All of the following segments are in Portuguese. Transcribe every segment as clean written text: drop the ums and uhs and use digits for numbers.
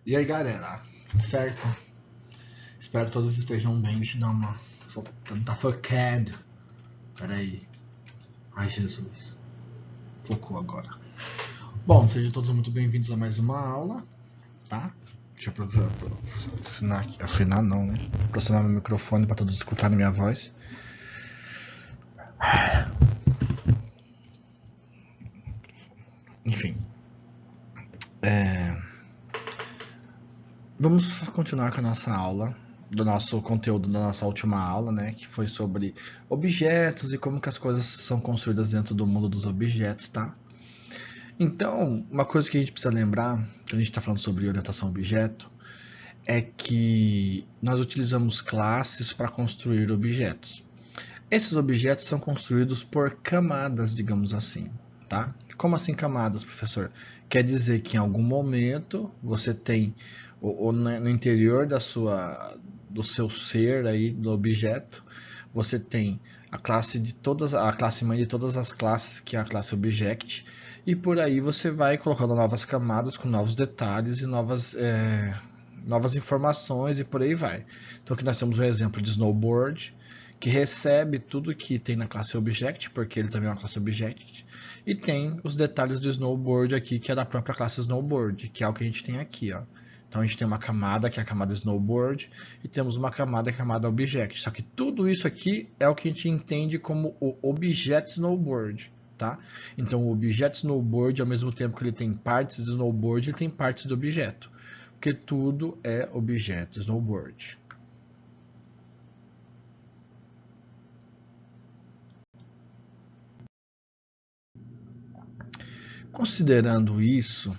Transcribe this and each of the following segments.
E aí galera, tudo certo? Espero que todos estejam bem. Deixa eu dar uma. Tá focado. Pera aí. Ai Jesus. Focou agora. Bom, sejam todos muito bem-vindos a mais uma aula, tá? Deixa eu afinar não, né? Aproximar meu microfone para todos escutarem minha voz. Enfim. Vamos continuar com a nossa aula, do nosso conteúdo da nossa última aula, né, que foi sobre objetos e como que as coisas são construídas dentro do mundo dos objetos, tá? Então, uma coisa que a gente precisa lembrar, quando a gente está falando sobre orientação a objeto, é que nós utilizamos classes para construir objetos. Esses objetos são construídos por camadas, digamos assim, tá? Como assim camadas, professor? Quer dizer que em algum momento você tem no interior do seu ser aí do objeto, você tem a classe mãe de todas as classes, que é a classe object, e por aí você vai colocando novas camadas com novos detalhes e novas informações e por aí vai. Então aqui nós temos um exemplo de snowboard, que recebe tudo que tem na classe Object, porque ele também é uma classe Object, e tem os detalhes do Snowboard aqui, que é da própria classe Snowboard, que é o que a gente tem aqui, ó. Então a gente tem uma camada, que é a camada Snowboard, e temos uma camada, que é a camada Object. Só que tudo isso aqui é o que a gente entende como o Objeto Snowboard, tá? Então o Objeto Snowboard, ao mesmo tempo que ele tem partes do Snowboard, ele tem partes do objeto, porque tudo é Objeto Snowboard. Considerando isso,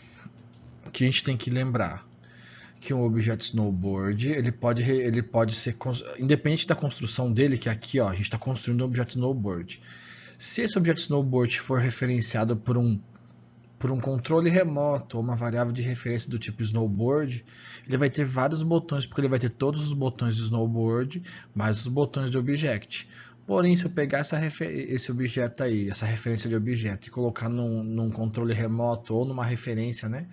o que a gente tem que lembrar que um objeto snowboard ele pode ser, independente da construção dele, que aqui ó, a gente está construindo um objeto snowboard. Se esse objeto snowboard for referenciado por um controle remoto ou uma variável de referência do tipo snowboard, ele vai ter vários botões, porque ele vai ter todos os botões do snowboard, mais os botões do object. Porém, se eu pegar esse objeto aí, essa referência de objeto, e colocar num controle remoto ou numa referência, né,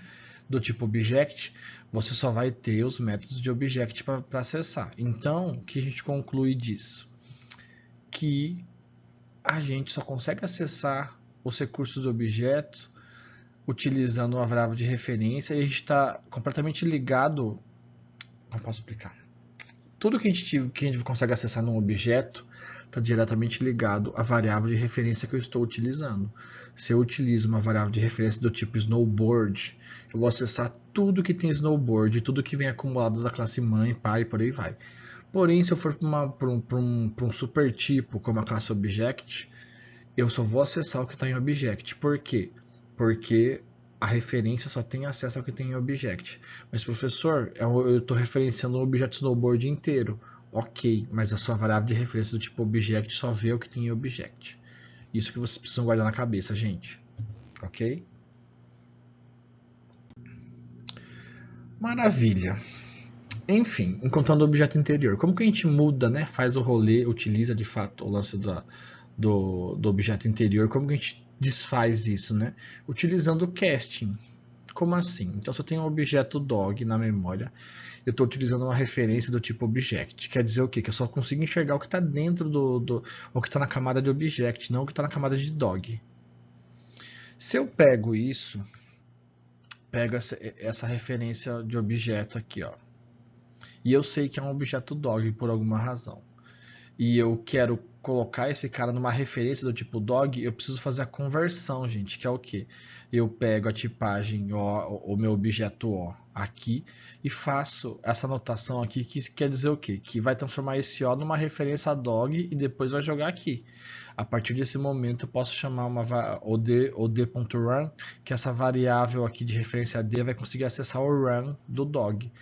do tipo object, você só vai ter os métodos de object para acessar. Então, o que a gente conclui disso? Que a gente só consegue acessar os recursos do objeto utilizando uma variável de referência e a gente está completamente ligado. Como posso explicar? Tudo que a gente consegue acessar num objeto está diretamente ligado à variável de referência que eu estou utilizando. Se eu utilizo uma variável de referência do tipo snowboard, eu vou acessar tudo que tem snowboard, tudo que vem acumulado da classe mãe, pai, por aí vai. Porém, se eu for para um super tipo, como a classe object, eu só vou acessar o que está em object. Por quê? Porque a referência só tem acesso ao que tem em object. Mas professor, eu estou referenciando o objeto snowboard inteiro. Ok, mas a sua variável de referência do tipo object só vê o que tem em object. Isso que vocês precisam guardar na cabeça, gente. Ok? Maravilha. Enfim, encontrando o objeto interior. Como que a gente muda, né? Faz o rolê, utiliza de fato o lance do objeto interior. Como que a gente desfaz isso, né? Utilizando o casting. Como assim? Então, se eu tenho um objeto dog na memória, eu estou utilizando uma referência do tipo object. Quer dizer o quê? Que eu só consigo enxergar o que está dentro o que está na camada de object, não o que está na camada de dog. Se eu pego isso, pego essa referência de objeto aqui, ó, e eu sei que é um objeto dog por alguma razão, e eu quero colocar esse cara numa referência do tipo dog, eu preciso fazer a conversão, gente, que é o que? Eu pego a tipagem o meu objeto O aqui e faço essa anotação aqui, que quer dizer o quê? Que vai transformar esse O numa referência a dog e depois vai jogar aqui. A partir desse momento eu posso chamar od.run, que essa variável aqui de referência a D vai conseguir acessar o run do dog,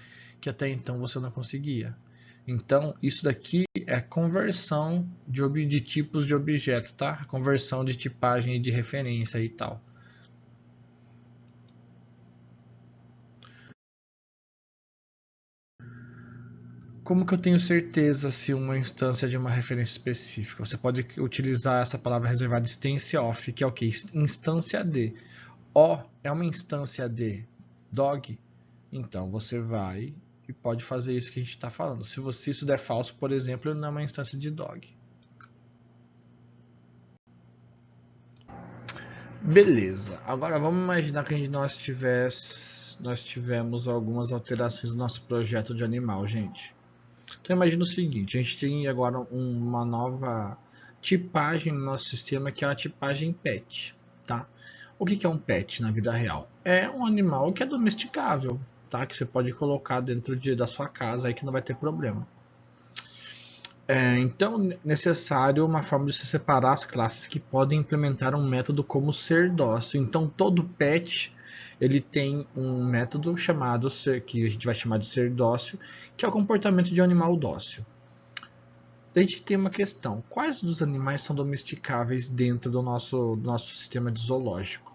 que até então você não conseguia. Então, isso daqui é conversão de tipos de objeto, tá? Conversão de tipagem e de referência e tal. Como que eu tenho certeza se uma instância de uma referência específica? Você pode utilizar essa palavra reservada instance of, que é o que? Instância de. O é uma instância de dog? Então você vai e pode fazer isso que a gente está falando. Se isso der falso, por exemplo, ele não é uma instância de dog. Beleza. Agora vamos imaginar que nós tivemos algumas alterações no nosso projeto de animal, gente. Então imagina o seguinte, a gente tem agora uma nova tipagem no nosso sistema, que é a tipagem pet, tá? O que é um pet na vida real? É um animal que é domesticável, tá? Que você pode colocar dentro da sua casa aí que não vai ter problema. Então, necessário uma forma de se separar as classes que podem implementar um método como ser dócil. Então, todo pet ele tem um método chamado que a gente vai chamar de ser dócil, que é o comportamento de um animal dócil. A gente tem uma questão: quais dos animais são domesticáveis dentro do nosso sistema de zoológico?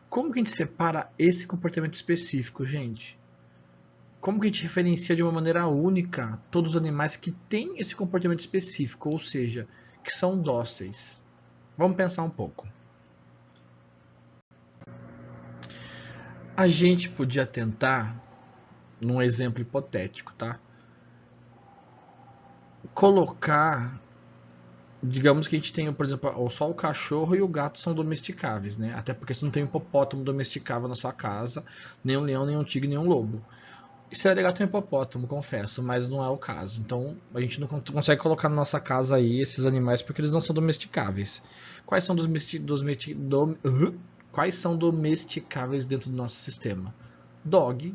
Como que a gente separa esse comportamento específico, gente? Como que a gente referencia de uma maneira única todos os animais que têm esse comportamento específico, ou seja, que são dóceis? Vamos pensar um pouco. A gente podia tentar, num exemplo hipotético, tá? Colocar, digamos que a gente tem, por exemplo, só o cachorro e o gato são domesticáveis, né? Até porque você não tem um hipopótamo domesticável na sua casa, nem um leão, nem um tigre, nem um lobo. Isso é legal ter um hipopótamo, confesso, mas não é o caso. Então a gente não consegue colocar na nossa casa aí esses animais porque eles não são domesticáveis. Quais são quais são domesticáveis dentro do nosso sistema? Dog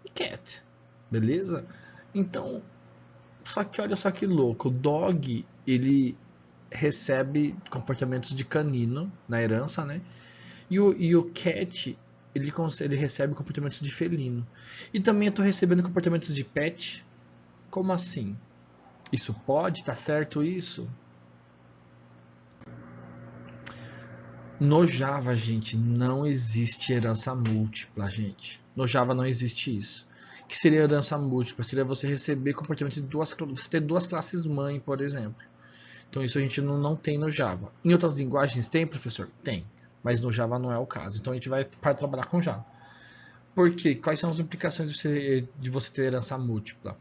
e cat, beleza? Então, só que olha só que louco, o dog ele recebe comportamentos de canino na herança, né? E o cat ele recebe comportamentos de felino. E também eu estou recebendo comportamentos de pet. Como assim? Isso pode? Tá certo isso? No Java, gente, não existe herança múltipla, gente. No Java não existe isso. O que seria herança múltipla? Seria você receber comportamentos de você ter duas classes mãe, por exemplo. Então isso a gente não tem no Java. Em outras linguagens tem, professor? Tem. Mas no Java não é o caso. Então a gente vai para trabalhar com Java. Por quê? Quais são as implicações de você ter herança múltipla?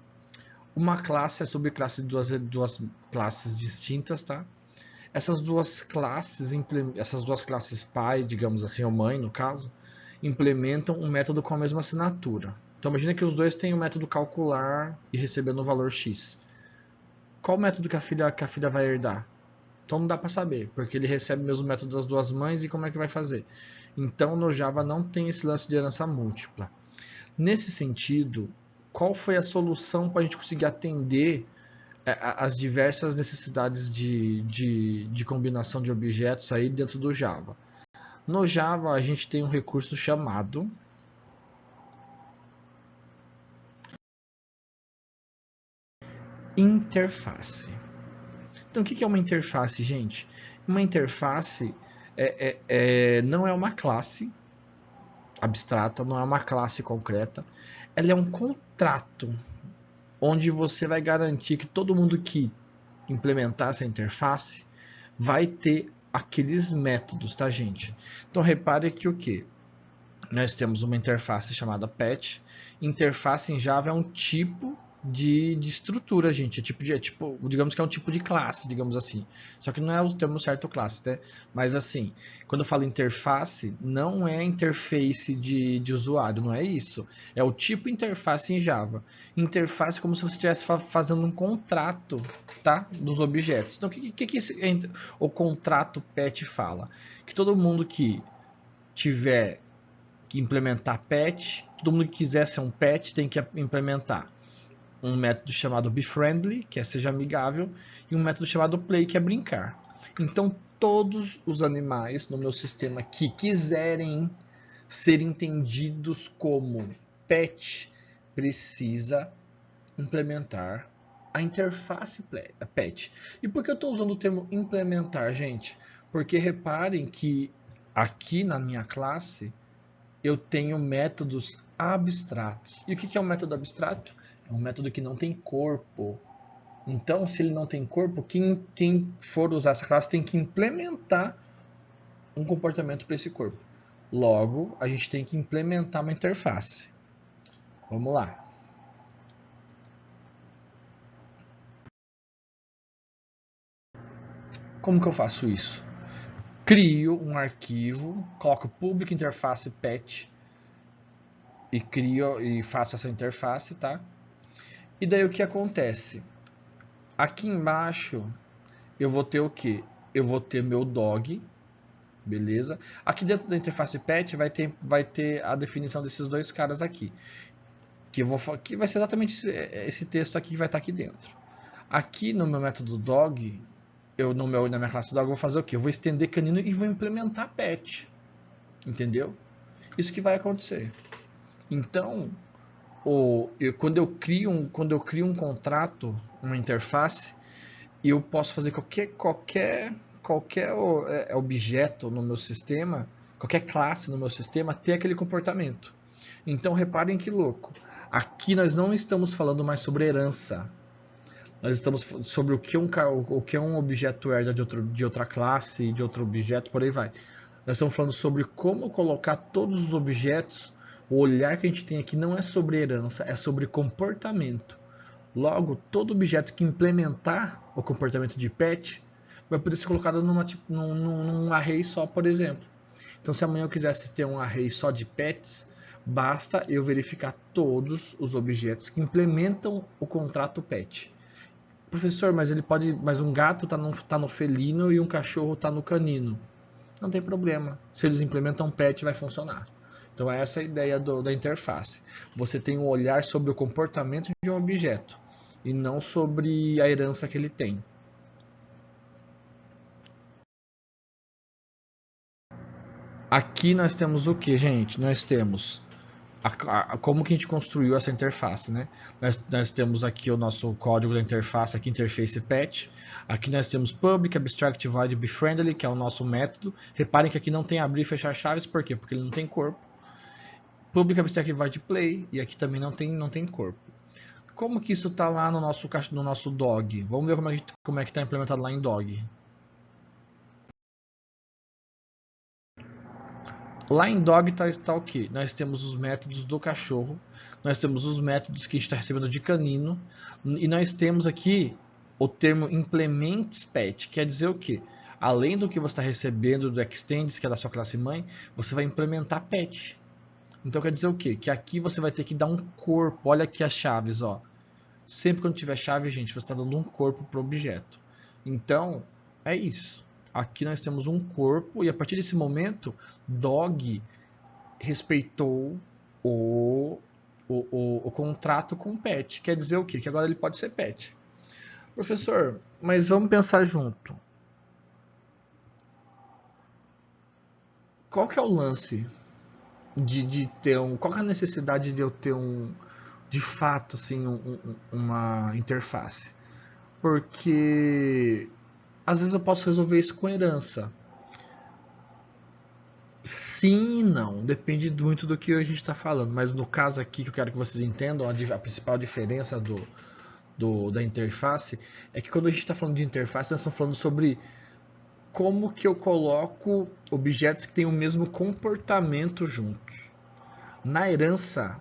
Uma classe é subclasse de duas classes distintas, tá? Essas duas classes pai, digamos assim, ou mãe no caso, implementam um método com a mesma assinatura. Então imagina que os dois têm um método calcular e recebendo o valor x. Qual método que a filha vai herdar? Então não dá para saber, porque ele recebe o mesmo método das duas mães e como é que vai fazer. Então no Java não tem esse lance de herança múltipla. Nesse sentido, qual foi a solução para a gente conseguir atender as diversas necessidades de combinação de objetos aí dentro do Java? No Java a gente tem um recurso chamado interface. Então o que é uma interface, gente? Uma interface não é uma classe abstrata, não é uma classe concreta, ela é um contrato onde você vai garantir que todo mundo que implementar essa interface vai ter aqueles métodos, tá, gente? Então repare que o que? Nós temos uma interface chamada pet. Interface em Java é um tipo de estrutura, gente. Digamos que é um tipo de classe, digamos assim. Só que não é o termo certo classe, né? Mas assim, quando eu falo interface, não é interface de usuário, não é isso. É o tipo interface em Java. Interface é como se você estivesse fazendo um contrato, tá? Dos objetos. Então, o que o contrato pet fala? Que todo mundo que tiver que implementar pet, todo mundo que quiser ser um pet tem que implementar um método chamado befriendly, que é seja amigável, e um método chamado play, que é brincar. Então todos os animais no meu sistema que quiserem ser entendidos como pet precisa implementar a interface pet. E por que eu estou usando o termo implementar, gente? Porque reparem que aqui na minha classe eu tenho métodos abstratos. E o que é um método abstrato? É um método que não tem corpo. Então, se ele não tem corpo, quem for usar essa classe tem que implementar um comportamento para esse corpo. Logo, a gente tem que implementar uma interface. Vamos lá. Como que eu faço isso? Crio um arquivo, coloco public interface pet e crio e faço essa interface, tá? E daí o que acontece? Aqui embaixo eu vou ter o que? Eu vou ter meu dog, beleza? Aqui dentro da interface pet vai ter a definição desses dois caras aqui, que vai ser exatamente esse texto aqui que vai estar aqui dentro. Aqui no meu método dog, na minha classe dog, eu vou fazer o que? Eu vou estender canino e vou implementar pet, entendeu? Isso que vai acontecer. Então, quando eu crio um contrato, uma interface, eu posso fazer qualquer objeto no meu sistema, qualquer classe no meu sistema ter aquele comportamento. Então reparem que louco. Aqui nós não estamos falando mais sobre herança. Nós estamos sobre o que um objeto herda de outra classe, de outro objeto, por aí vai. Nós estamos falando sobre como colocar todos os objetos. O olhar que a gente tem aqui não é sobre herança, é sobre comportamento. Logo, todo objeto que implementar o comportamento de pet vai poder ser colocado num array só, por exemplo. Então, se amanhã eu quisesse ter um array só de pets, basta eu verificar todos os objetos que implementam o contrato pet. Professor, mas um gato tá no felino e um cachorro está no canino. Não tem problema. Se eles implementam pet, vai funcionar. Então essa é a ideia da interface. Você tem um olhar sobre o comportamento de um objeto e não sobre a herança que ele tem. Aqui nós temos o que, gente? Nós temos como que a gente construiu essa interface, né? Nós temos aqui o nosso código da interface, aqui interface patch. Aqui nós temos public abstract void befriendly, que é o nosso método. Reparem que aqui não tem abrir e fechar chaves, por quê? Porque ele não tem corpo. Public abstract void play, e aqui também não tem corpo. Como que isso está lá no nosso dog? Vamos ver como é que está implementado lá em dog. Lá em dog está o que? Nós temos os métodos do cachorro, nós temos os métodos que a gente está recebendo de canino, e nós temos aqui o termo implements pet, quer dizer o que? Além do que você está recebendo do extends, que é da sua classe mãe, você vai implementar pet. Então quer dizer o que? Que aqui você vai ter que dar um corpo. Olha aqui as chaves, ó. Sempre quando tiver chave, gente, você está dando um corpo para o objeto. Então, é isso. Aqui nós temos um corpo e a partir desse momento, dog respeitou o contrato com o pet. Quer dizer o quê? Que agora ele pode ser pet. Professor, mas vamos pensar junto. Qual que é o lance de ter qual que é a necessidade de eu ter de fato, assim, uma interface? Porque às vezes eu posso resolver isso com herança. Sim e não, depende muito do que a gente está falando. Mas no caso aqui que eu quero que vocês entendam, a principal diferença da interface é que quando a gente está falando de interface, nós estamos falando sobre como que eu coloco objetos que têm o mesmo comportamento juntos. Na herança,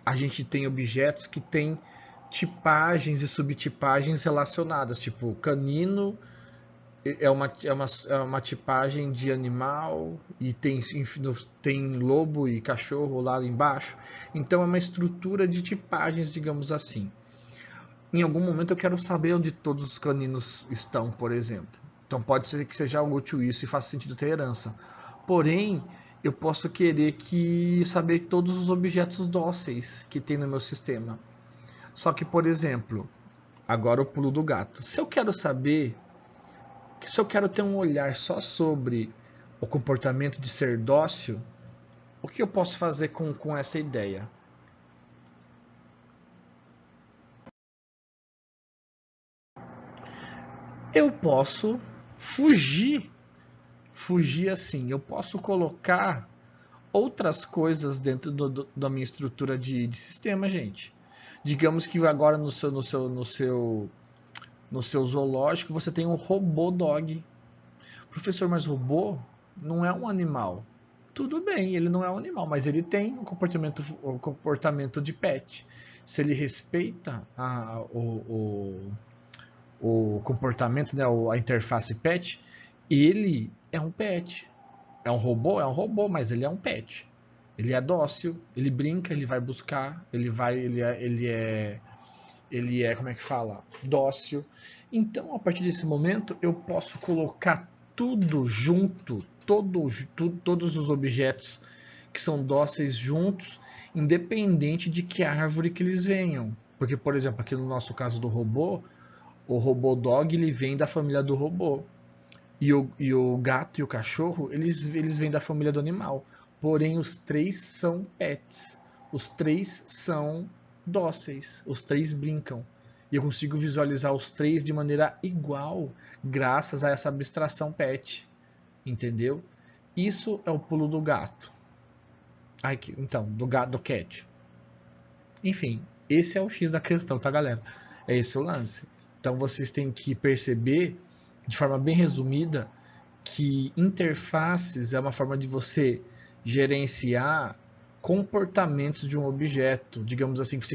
a gente tem objetos que têm tipagens e subtipagens relacionadas, tipo canino é uma tipagem de animal e tem lobo e cachorro lá embaixo. Então é uma estrutura de tipagens, digamos assim. Em algum momento eu quero saber onde todos os caninos estão, por exemplo. Então pode ser que seja útil isso e faça sentido ter herança. Porém, eu posso querer saber todos os objetos dóceis que tem no meu sistema. Só que, por exemplo, agora o pulo do gato. Se eu quero ter um olhar só sobre o comportamento de ser dócil, o que eu posso fazer com essa ideia? Eu posso fugir assim, eu posso colocar outras coisas dentro da minha estrutura de sistema, gente. Digamos que agora no seu zoológico você tem um robô dog. Professor, mas robô não é um animal. tudo bem, ele não é um animal, mas ele tem o comportamento de pet. Se ele respeita o comportamento, né, a interface pet, ele é um pet. É um robô? É um robô, mas ele é um pet. Ele é dócil, ele brinca, ele vai buscar, ele é, como é que fala? Dócil. Então, a partir desse momento, eu posso colocar tudo junto, todos os objetos que são dóceis juntos, independente de que árvore que eles venham. Porque, por exemplo, aqui no nosso caso do robô, o robô dog ele vem da família do robô. E o gato e o cachorro, eles vêm da família do animal. Porém, os três são pets. Os três são dóceis. Os três brincam. E eu consigo visualizar os três de maneira igual, graças a essa abstração pet. Entendeu? Isso é o pulo do gato. Então, do gato, do cat. Enfim, esse é o X da questão, tá, galera? É esse o lance. Então, vocês têm que perceber, de forma bem resumida, que interfaces é uma forma de você gerenciar comportamentos de um objeto, digamos assim, que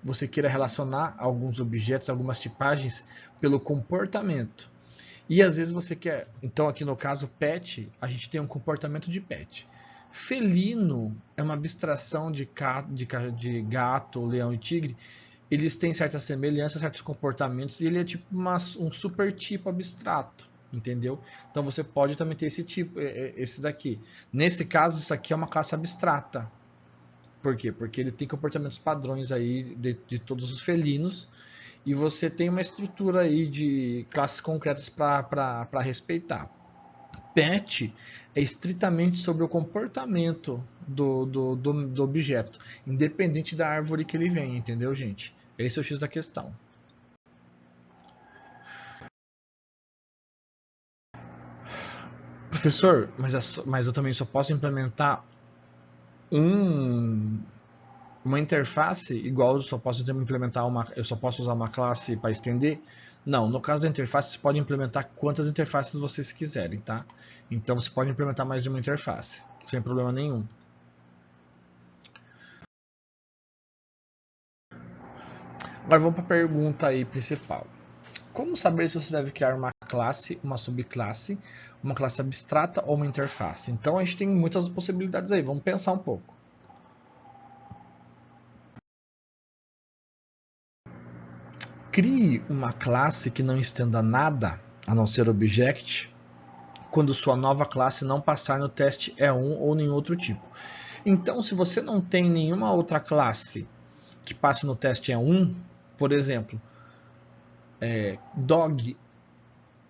você queira relacionar alguns objetos, algumas tipagens pelo comportamento. E às vezes você quer, então aqui no caso pet, a gente tem um comportamento de pet. Felino é uma abstração de gato, leão e tigre. Eles têm certas semelhanças, certos comportamentos, e ele é tipo um super tipo abstrato, entendeu? Então você pode também ter esse tipo, esse daqui. Nesse caso, isso aqui é uma classe abstrata. Por quê? Porque ele tem comportamentos padrões aí de todos os felinos, e você tem uma estrutura aí de classes concretas para respeitar. Pet é estritamente sobre o comportamento do objeto, independente da árvore que ele vem, entendeu, gente? Esse é o X da questão. Professor, mas eu também só posso implementar uma interface igual eu só posso implementar eu só posso usar uma classe para estender? Não, no caso da interface você pode implementar quantas interfaces vocês quiserem, tá? Então você pode implementar mais de uma interface, sem problema nenhum. Agora vamos para a pergunta aí principal. Como saber se você deve criar uma classe, uma subclasse, uma classe abstrata ou uma interface? Então a gente tem muitas possibilidades aí, vamos pensar um pouco. Crie uma classe que não estenda nada, a não ser object, quando sua nova classe não passar no teste E1 ou nenhum outro tipo. Então, se você não tem nenhuma outra classe que passe no teste E1, por exemplo, dog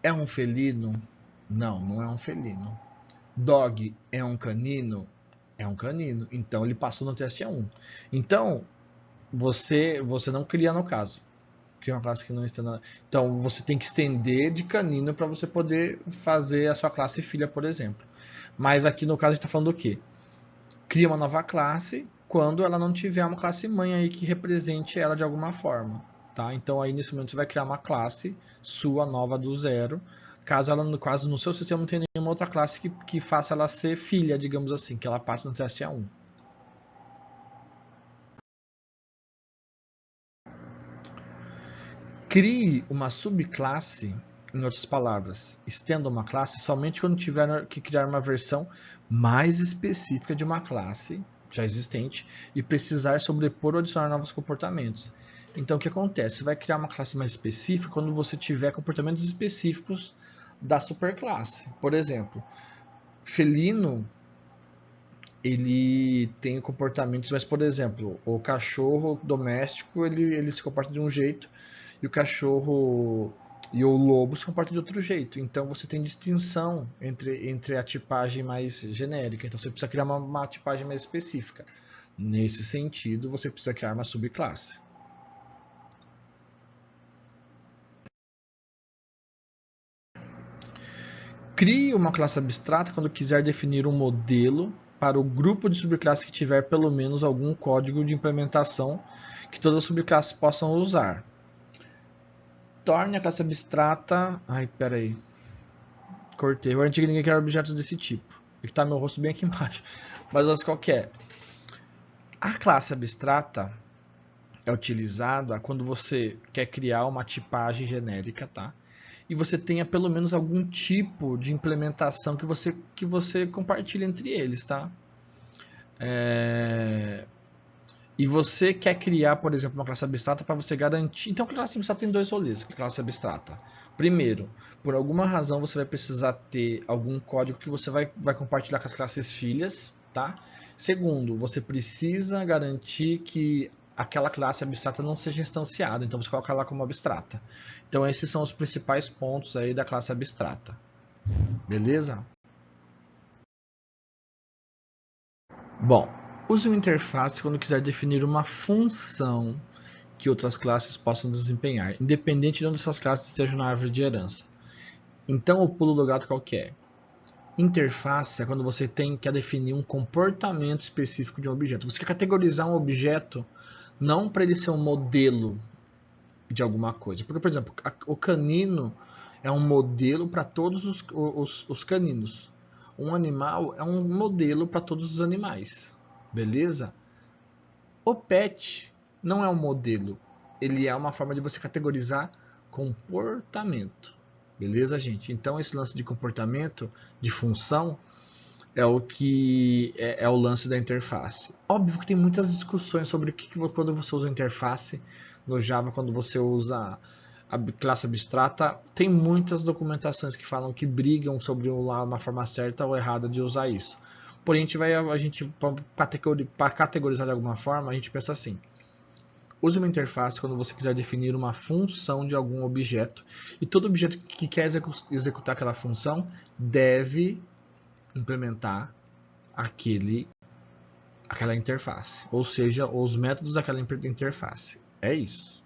é um felino? Não, não é um felino. Dog é um canino? É um canino. Então, ele passou no teste E1. Então, você não cria no caso. Cria uma classe que não estenda. Então, você tem que estender de canino para você poder fazer a sua classe filha, por exemplo. Mas aqui no caso a gente está falando do quê? Cria uma nova classe quando ela não tiver uma classe mãe aí que represente ela de alguma forma. Tá? Então aí nesse momento você vai criar uma classe sua nova do zero, caso no seu sistema não tenha nenhuma outra classe que faça ela ser filha, digamos assim, que ela passe no teste A1. Crie uma subclasse, em outras palavras, estenda uma classe somente quando tiver que criar uma versão mais específica de uma classe já existente e precisar sobrepor ou adicionar novos comportamentos. Então o que acontece? Você vai criar uma classe mais específica quando você tiver comportamentos específicos da superclasse. Por exemplo, felino, ele tem comportamentos, mas por exemplo, o cachorro doméstico ele se comporta de um jeito e o cachorro e o lobo se comportam de outro jeito. Então você tem distinção entre a tipagem mais genérica. Então você precisa criar uma tipagem mais específica. Nesse sentido, você precisa criar uma subclasse. Crie uma classe abstrata quando quiser definir um modelo para o grupo de subclasses que tiver pelo menos algum código de implementação que todas as subclasses possam usar. Torne a classe abstrata... Ai, peraí. Cortei. O antigo ninguém quer objetos desse tipo. que tá meu rosto bem aqui embaixo. Mas qual que é? A classe abstrata é utilizada quando você quer criar uma tipagem genérica, tá? E você tenha pelo menos algum tipo de implementação que você compartilha entre eles, tá? E você quer criar, por exemplo, uma classe abstrata para você garantir. Então, a classe abstrata tem dois rolês. A classe abstrata. Primeiro, por alguma razão você vai precisar ter algum código que você vai compartilhar com as classes filhas, tá? Segundo, você precisa garantir que aquela classe abstrata não seja instanciada, então você coloca ela como abstrata. Então, esses são os principais pontos aí da classe abstrata. Beleza? Bom, use uma interface quando quiser definir uma função que outras classes possam desempenhar, independente de onde essas classes estejam na árvore de herança. Então, o pulo do gato qual que é? Interface é quando você quer definir um comportamento específico de um objeto. Você quer categorizar um objeto não para ele ser um modelo de alguma coisa. Porque, por exemplo, o canino é um modelo para todos os caninos. Um animal é um modelo para todos os animais. Beleza? O pet não é um modelo. Ele é uma forma de você categorizar comportamento. Beleza, gente? Então, esse lance de comportamento, de função, é o que é o lance da interface. Óbvio que tem muitas discussões sobre o que quando você usa interface no Java, quando você usa a classe abstrata, tem muitas documentações que falam que brigam sobre uma forma certa ou errada de usar isso. Porém, a gente para categorizar de alguma forma, a gente pensa assim: use uma interface quando você quiser definir uma função de algum objeto, e todo objeto que quer executar aquela função deve implementar aquela interface, ou seja, os métodos daquela interface. É isso.